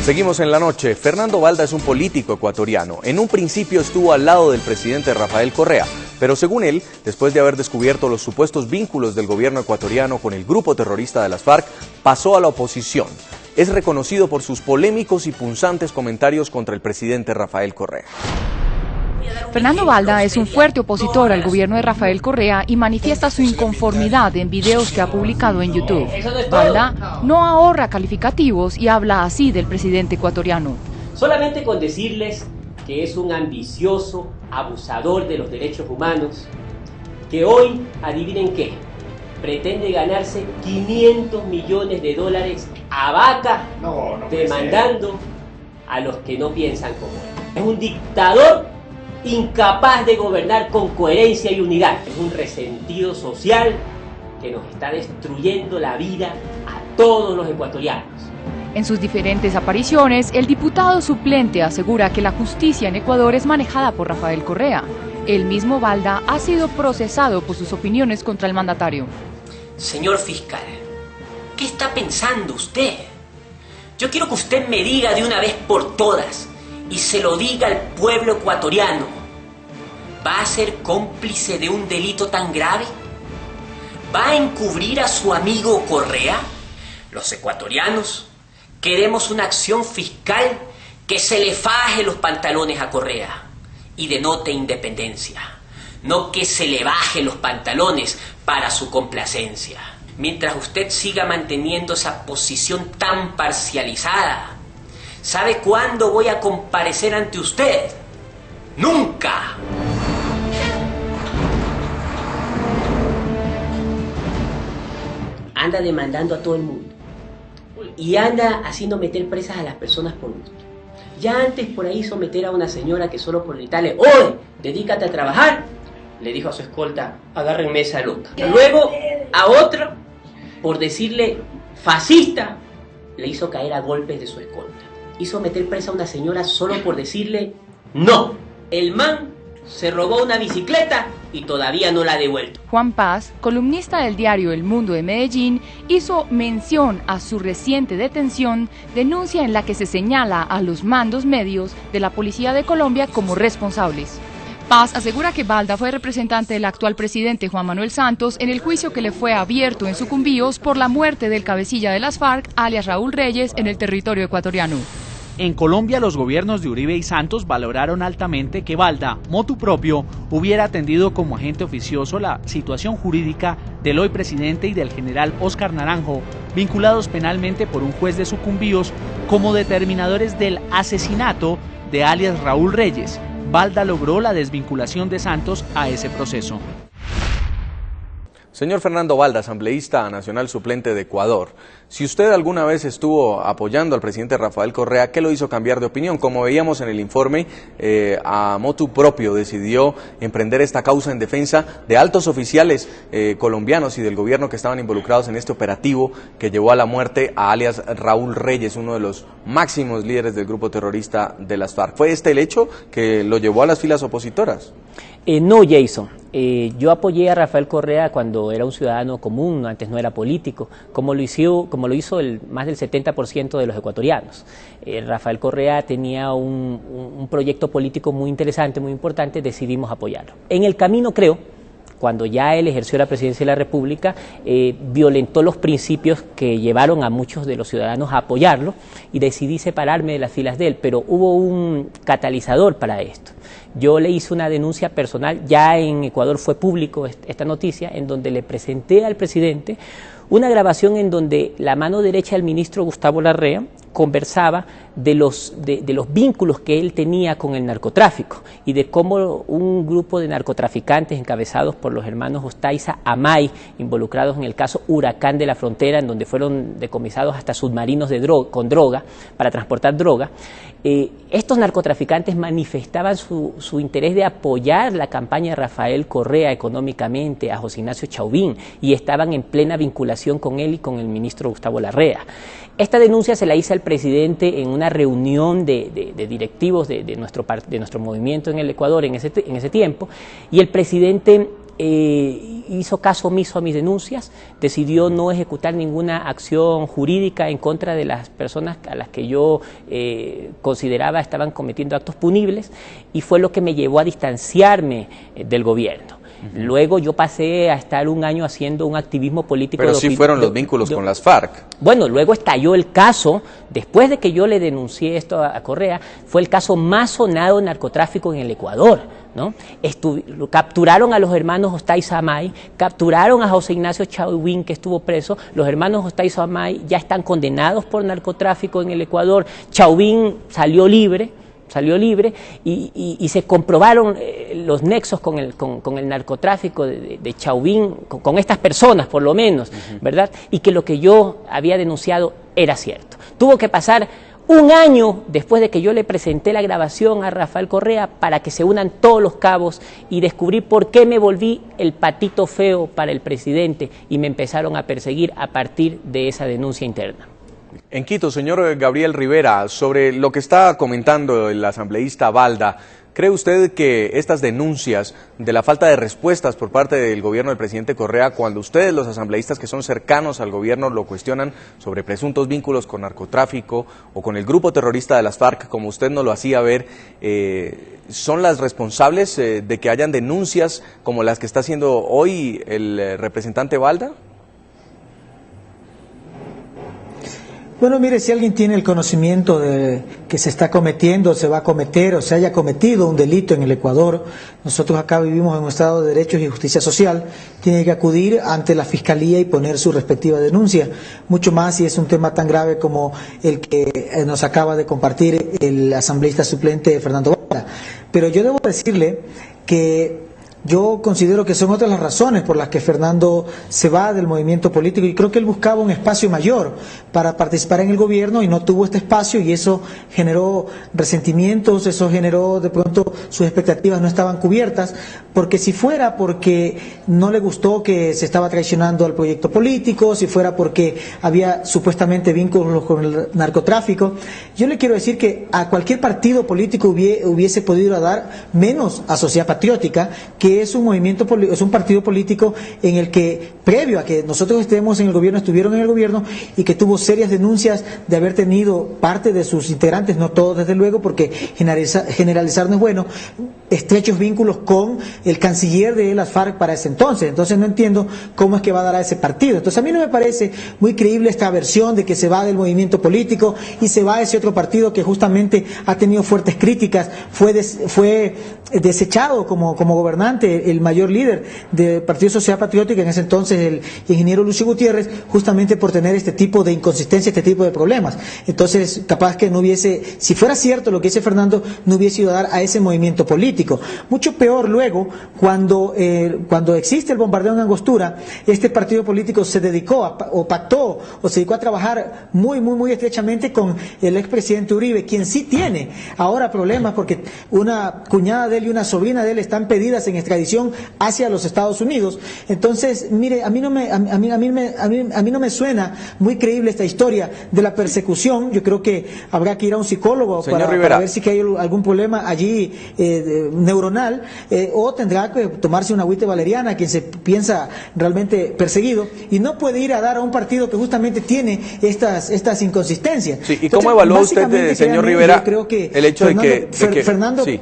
Seguimos en la noche. Fernando Balda es un político ecuatoriano. En un principio estuvo al lado del presidente Rafael Correa, pero según él, después de haber descubierto los supuestos vínculos del gobierno ecuatoriano con el grupo terrorista de las FARC, pasó a la oposición. Es reconocido por sus polémicos y punzantes comentarios contra el presidente Rafael Correa. Fernando Balda es un fuerte opositor al gobierno de Rafael Correa y manifiesta su inconformidad en videos que ha publicado en YouTube. Balda no ahorra calificativos y habla así del presidente ecuatoriano. Solamente con decirles que es un ambicioso abusador de los derechos humanos, que hoy, adivinen qué, pretende ganarse $500 millones a vaca, demandando a los que no piensan como él. Es un dictador incapaz de gobernar con coherencia y unidad. Es un resentido social que nos está destruyendo la vida a todos los ecuatorianos. En sus diferentes apariciones, el diputado suplente asegura que la justicia en Ecuador es manejada por Rafael Correa. El mismo Balda ha sido procesado por sus opiniones contra el mandatario. Señor fiscal, ¿qué está pensando usted? Yo quiero que usted me diga de una vez por todas, y se lo diga al pueblo ecuatoriano, ¿va a ser cómplice de un delito tan grave? ¿Va a encubrir a su amigo Correa? Los ecuatorianos queremos una acción fiscal que se le faje los pantalones a Correa y denote independencia, no que se le baje los pantalones para su complacencia. Mientras usted siga manteniendo esa posición tan parcializada, ¿sabe cuándo voy a comparecer ante usted? ¡Nunca! Anda demandando a todo el mundo y anda haciendo meter presas a las personas por gusto. Ya antes por ahí hizo meter a una señora que solo por gritarle ¡Oye, dedícate a trabajar!, le dijo a su escolta, agárrenme esa loca. Luego a otro, por decirle fascista, le hizo caer a golpes de su escolta. Hizo meter presa a una señora solo por decirle no. El man se robó una bicicleta y todavía no la ha devuelto. Juan Paz, columnista del diario El Mundo de Medellín, hizo mención a su reciente detención, denuncia en la que se señala a los mandos medios de la Policía de Colombia como responsables. Paz asegura que Balda fue representante del actual presidente Juan Manuel Santos en el juicio que le fue abierto en Sucumbíos por la muerte del cabecilla de las FARC, alias Raúl Reyes, en el territorio ecuatoriano. En Colombia, los gobiernos de Uribe y Santos valoraron altamente que Balda, motu propio, hubiera atendido como agente oficioso la situación jurídica del hoy presidente y del general Óscar Naranjo, vinculados penalmente por un juez de Sucumbíos como determinadores del asesinato de alias Raúl Reyes. Balda logró la desvinculación de Santos a ese proceso. Señor Fernando Balda, asambleísta nacional suplente de Ecuador, si usted alguna vez estuvo apoyando al presidente Rafael Correa, ¿qué lo hizo cambiar de opinión? Como veíamos en el informe, a motu propio decidió emprender esta causa en defensa de altos oficiales colombianos y del gobierno que estaban involucrados en este operativo que llevó a la muerte a alias Raúl Reyes, uno de los máximos líderes del grupo terrorista de las FARC. ¿Fue este el hecho que lo llevó a las filas opositoras? No, Jason. Yo apoyé a Rafael Correa cuando era un ciudadano común, antes no era político, como lo hizo más del 70% de los ecuatorianos. Rafael Correa tenía un proyecto político muy interesante, muy importante, decidimos apoyarlo. En el camino, creo, cuando ya él ejerció la presidencia de la República, violentó los principios que llevaron a muchos de los ciudadanos a apoyarlo y decidí separarme de las filas de él, pero hubo un catalizador para esto. Yo le hice una denuncia personal, ya en Ecuador fue público esta noticia, en donde le presenté al presidente una grabación en donde la mano derecha del ministro Gustavo Larrea conversaba de los vínculos que él tenía con el narcotráfico y de cómo un grupo de narcotraficantes encabezados por los hermanos Ostaiza Amay, involucrados en el caso Huracán de la Frontera, en donde fueron decomisados hasta submarinos con droga, para transportar droga, estos narcotraficantes manifestaban su interés de apoyar la campaña de Rafael Correa económicamente, a José Ignacio Chauvin, y estaban en plena vinculación con él y con el ministro Gustavo Larrea. Esta denuncia se la hice al presidente en una reunión de directivos de nuestro movimiento en el Ecuador en ese tiempo, y el presidente hizo caso omiso a mis denuncias, decidió no ejecutar ninguna acción jurídica en contra de las personas a las que yo consideraba estaban cometiendo actos punibles, y fue lo que me llevó a distanciarme del gobierno. Luego yo pasé a estar un año haciendo un activismo político. Pero sí fueron los vínculos con las FARC. Bueno, luego estalló el caso, después de que yo le denuncié esto a Correa, fue el caso más sonado de narcotráfico en el Ecuador, ¿no? Capturaron a los hermanos Ostaiza Amay, capturaron a José Ignacio Chauvin, que estuvo preso. Los hermanos Ostaiza Amay ya están condenados por narcotráfico en el Ecuador. Chauvin salió libre y se comprobaron los nexos con el narcotráfico de Chauvin, con estas personas por lo menos, ¿verdad? Y que lo que yo había denunciado era cierto. Tuvo que pasar un año después de que yo le presenté la grabación a Rafael Correa para que se unan todos los cabos y descubrí por qué me volví el patito feo para el presidente y me empezaron a perseguir a partir de esa denuncia interna. En Quito, señor Gabriel Rivera, sobre lo que está comentando el asambleísta Balda, ¿cree usted que estas denuncias de la falta de respuestas por parte del gobierno del presidente Correa, cuando ustedes, los asambleístas que son cercanos al gobierno, lo cuestionan sobre presuntos vínculos con narcotráfico o con el grupo terrorista de las FARC, como usted nos lo hacía ver, son las responsables de que hayan denuncias como las que está haciendo hoy el representante Balda? Bueno, mire, si alguien tiene el conocimiento de que se está cometiendo, se va a cometer o se haya cometido un delito en el Ecuador, nosotros acá vivimos en un estado de derechos y justicia social, tiene que acudir ante la Fiscalía y poner su respectiva denuncia, mucho más si es un tema tan grave como el que nos acaba de compartir el asambleísta suplente Fernando Balda. Pero yo debo decirle que yo considero que son otras las razones por las que Fernando se va del movimiento político, y creo que él buscaba un espacio mayor para participar en el gobierno y no tuvo este espacio, y eso generó resentimientos, eso generó de pronto sus expectativas no estaban cubiertas, porque si fuera porque no le gustó que se estaba traicionando al proyecto político, si fuera porque había supuestamente vínculos con el narcotráfico, yo le quiero decir que a cualquier partido político hubiese podido dar, menos a Sociedad Patriótica, que es un movimiento, es un partido político en el que, previo a que nosotros estemos en el gobierno, estuvieron en el gobierno, y que tuvo serias denuncias de haber tenido parte de sus integrantes, no todos desde luego, porque generalizar no es bueno, estrechos vínculos con el canciller de las FARC para ese entonces. Entonces no entiendo cómo es que va a dar a ese partido. Entonces a mí no me parece muy creíble esta versión de que se va del movimiento político y se va a ese otro partido que justamente ha tenido fuertes críticas, fue desechado como gobernante el mayor líder del Partido Sociedad Patriótica, en ese entonces el ingeniero Lucio Gutiérrez, justamente por tener este tipo de inconsistencia, este tipo de problemas. Entonces, capaz que no hubiese, si fuera cierto lo que dice Fernando, no hubiese ido a dar a ese movimiento político. Mucho peor luego, cuando existe el bombardeo en Angostura, este partido político se dedicó se dedicó a trabajar muy estrechamente con el expresidente Uribe, quien sí tiene ahora problemas porque una cuñada de él y una sobrina de él están pedidas en extradición hacia los Estados Unidos. Entonces, mire, a mí no me suena muy creíble esta historia de la persecución. Yo creo que habrá que ir a un psicólogo para ver si hay algún problema allí neuronal, o tendrá que tomarse una agüita valeriana quien se piensa realmente perseguido, y no puede ir a dar a un partido que justamente tiene estas inconsistencias. Sí, ¿y cómo evalúa usted, señor Rivera, el hecho de que Fernando, sí,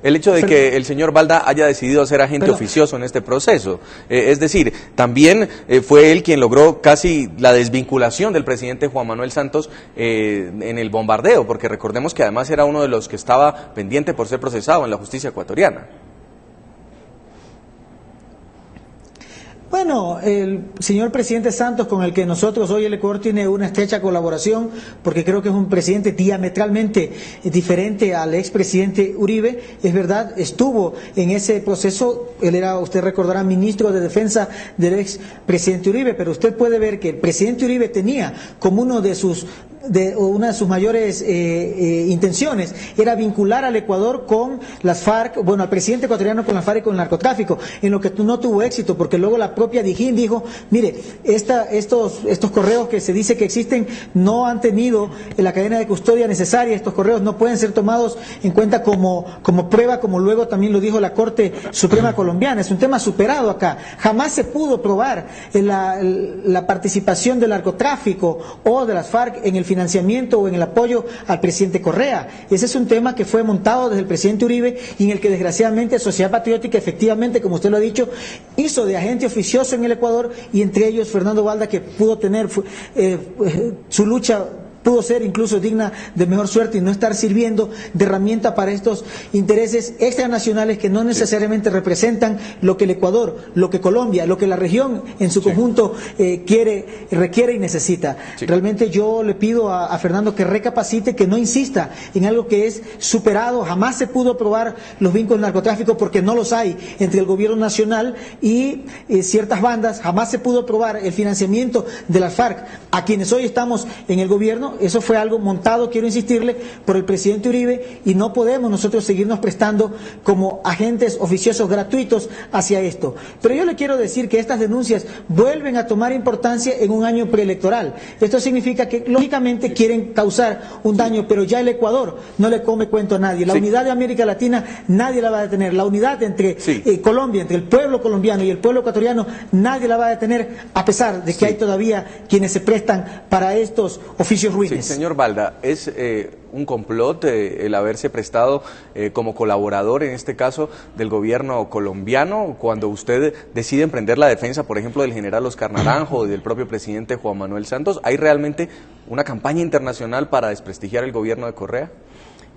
el hecho de que el señor Balda haya decidido ser agente oficioso en este proceso? Es decir, también fue él quien logró casi la desvinculación del presidente Juan Manuel Santos en el bombardeo, porque recordemos que además era uno de los que estaba pendiente por ser procesado en la justicia ecuatoriana. Bueno, el señor presidente Santos, con el que nosotros hoy el Ecuador tiene una estrecha colaboración, porque creo que es un presidente diametralmente diferente al expresidente Uribe, es verdad, estuvo en ese proceso, él era, usted recordará, ministro de Defensa del expresidente Uribe, pero usted puede ver que el presidente Uribe tenía como una de sus mayores intenciones era vincular al Ecuador con las FARC, bueno, al presidente ecuatoriano con las FARC y con el narcotráfico, en lo que no tuvo éxito, porque luego la propia Dijín dijo, mire, estos correos que se dice que existen no han tenido la cadena de custodia necesaria, estos correos no pueden ser tomados en cuenta como prueba, como luego también lo dijo la Corte Suprema Colombiana. Es un tema superado acá. Jamás se pudo probar la participación del narcotráfico o de las FARC en el financiamiento o en el apoyo al presidente Correa. Ese es un tema que fue montado desde el presidente Uribe y en el que desgraciadamente Sociedad Patriótica efectivamente, como usted lo ha dicho, hizo de agente oficioso en el Ecuador, y entre ellos Fernando Balda, que pudo tener su lucha, pudo ser incluso digna de mejor suerte y no estar sirviendo de herramienta para estos intereses extranacionales que no necesariamente representan lo que el Ecuador, lo que Colombia, lo que la región en su conjunto requiere y necesita. Realmente yo le pido a Fernando que recapacite, que no insista en algo que es superado. Jamás se pudo probar los vínculos del narcotráfico porque no los hay entre el gobierno nacional y ciertas bandas. Jamás se pudo probar el financiamiento de las FARC a quienes hoy estamos en el gobierno. Eso fue algo montado, quiero insistirle, por el presidente Uribe, y no podemos nosotros seguirnos prestando como agentes oficiosos gratuitos hacia esto. Pero yo le quiero decir que estas denuncias vuelven a tomar importancia en un año preelectoral. Esto significa que lógicamente quieren causar un daño, pero ya el Ecuador no le come cuento a nadie. La unidad de América Latina nadie la va a detener. La unidad entre Colombia, entre el pueblo colombiano y el pueblo ecuatoriano, nadie la va a detener, a pesar de que hay todavía quienes se prestan para estos oficios ruines. Sí, señor Balda, ¿es un complot el haberse prestado como colaborador, en este caso, del gobierno colombiano, cuando usted decide emprender la defensa, por ejemplo, del general Oscar Naranjo y del propio presidente Juan Manuel Santos? ¿Hay realmente una campaña internacional para desprestigiar el gobierno de Correa?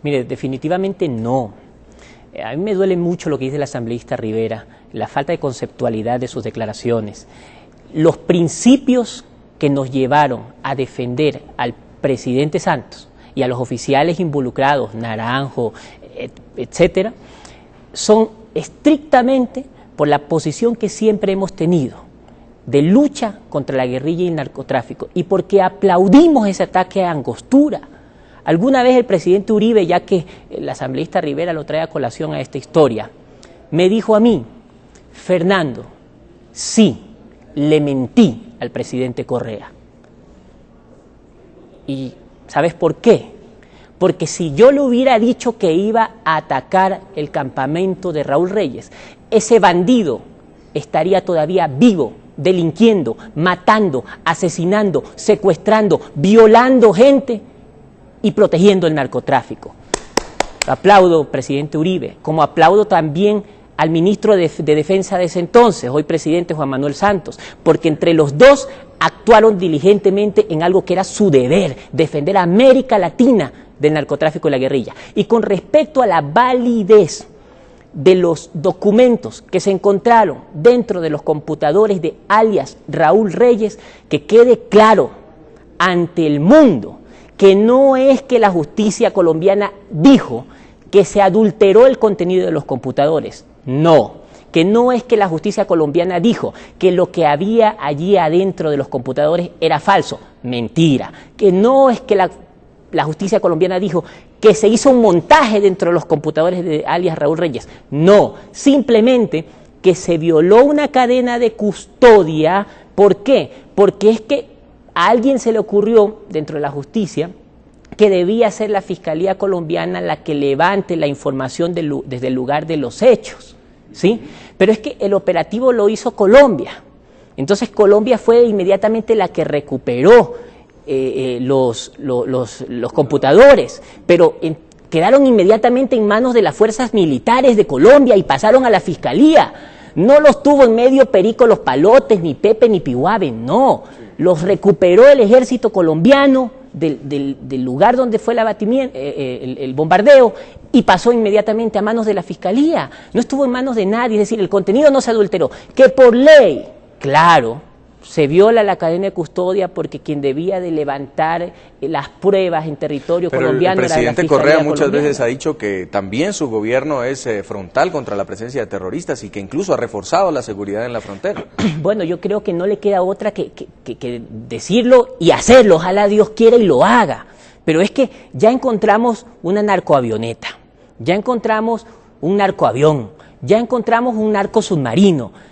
Mire, definitivamente no. A mí me duele mucho lo que dice el asambleísta Rivera, la falta de conceptualidad de sus declaraciones. Los principios que nos llevaron a defender al presidente Santos y a los oficiales involucrados, Naranjo, etcétera, son estrictamente por la posición que siempre hemos tenido de lucha contra la guerrilla y el narcotráfico, y porque aplaudimos ese ataque a Angostura. Alguna vez el presidente Uribe, ya que el asambleísta Rivera lo trae a colación a esta historia, me dijo a mí, Fernando, sí, le mentí al presidente Correa. ¿Y sabes por qué? Porque si yo le hubiera dicho que iba a atacar el campamento de Raúl Reyes, ese bandido estaría todavía vivo, delinquiendo, matando, asesinando, secuestrando, violando gente y protegiendo el narcotráfico. Aplaudo, presidente Uribe, como aplaudo también al ministro de Defensa de ese entonces, hoy presidente Juan Manuel Santos, porque entre los dos actuaron diligentemente en algo que era su deber, defender a América Latina del narcotráfico y la guerrilla. Y con respecto a la validez de los documentos que se encontraron dentro de los computadores de alias Raúl Reyes, que quede claro ante el mundo que no es que la justicia colombiana dijo que se adulteró el contenido de los computadores, no, que no es que la justicia colombiana dijo que lo que había allí adentro de los computadores era falso, mentira, que no es que la justicia colombiana dijo que se hizo un montaje dentro de los computadores de alias Raúl Reyes, no, simplemente que se violó una cadena de custodia. ¿Por qué? Porque es que a alguien se le ocurrió dentro de la justicia que debía ser la Fiscalía colombiana la que levante la información desde el lugar de los hechos, ¿sí? Pero es que el operativo lo hizo Colombia. Entonces Colombia fue inmediatamente la que recuperó los computadores, pero quedaron inmediatamente en manos de las fuerzas militares de Colombia y pasaron a la Fiscalía. No los tuvo en medio Perico Los Palotes, ni Pepe, ni Pihuave, no. Los recuperó el ejército colombiano del lugar donde fue el bombardeo y pasó inmediatamente a manos de la Fiscalía. No estuvo en manos de nadie, es decir, el contenido no se adulteró. Que por ley, claro, se viola la cadena de custodia porque quien debía de levantar las pruebas en territorio colombiano era la Fiscalía colombiana. El presidente Correa muchas veces ha dicho que también su gobierno es frontal contra la presencia de terroristas y que incluso ha reforzado la seguridad en la frontera. Bueno, yo creo que no le queda otra que decirlo y hacerlo. Ojalá Dios quiera y lo haga. Pero es que ya encontramos una narcoavioneta, ya encontramos un narcoavión, ya encontramos un narcosubmarino.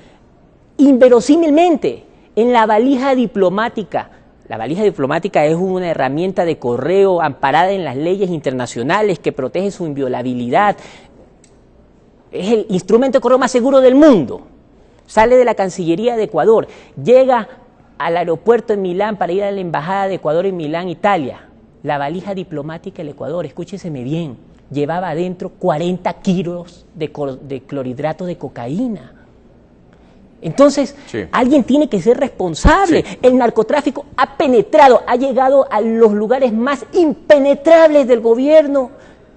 inverosímilmente en la valija diplomática. La valija diplomática es una herramienta de correo amparada en las leyes internacionales que protege su inviolabilidad. Es el instrumento de correo más seguro del mundo. Sale de la Cancillería de Ecuador, llega al aeropuerto en Milán para ir a la Embajada de Ecuador en Milán, Italia. La valija diplomática del Ecuador, escúcheseme bien, llevaba adentro 40 kilos de clorhidrato de cocaína. Entonces, sí, alguien tiene que ser responsable. Sí. El narcotráfico ha penetrado, ha llegado a los lugares más impenetrables del gobierno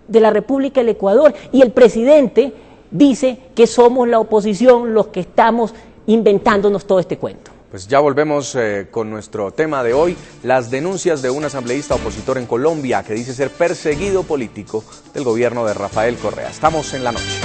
de la República del Ecuador, y el presidente dice que somos la oposición los que estamos inventándonos todo este cuento. Pues ya volvemos con nuestro tema de hoy, las denuncias de un asambleísta opositor en Colombia que dice ser perseguido político del gobierno de Rafael Correa. Estamos en la noche.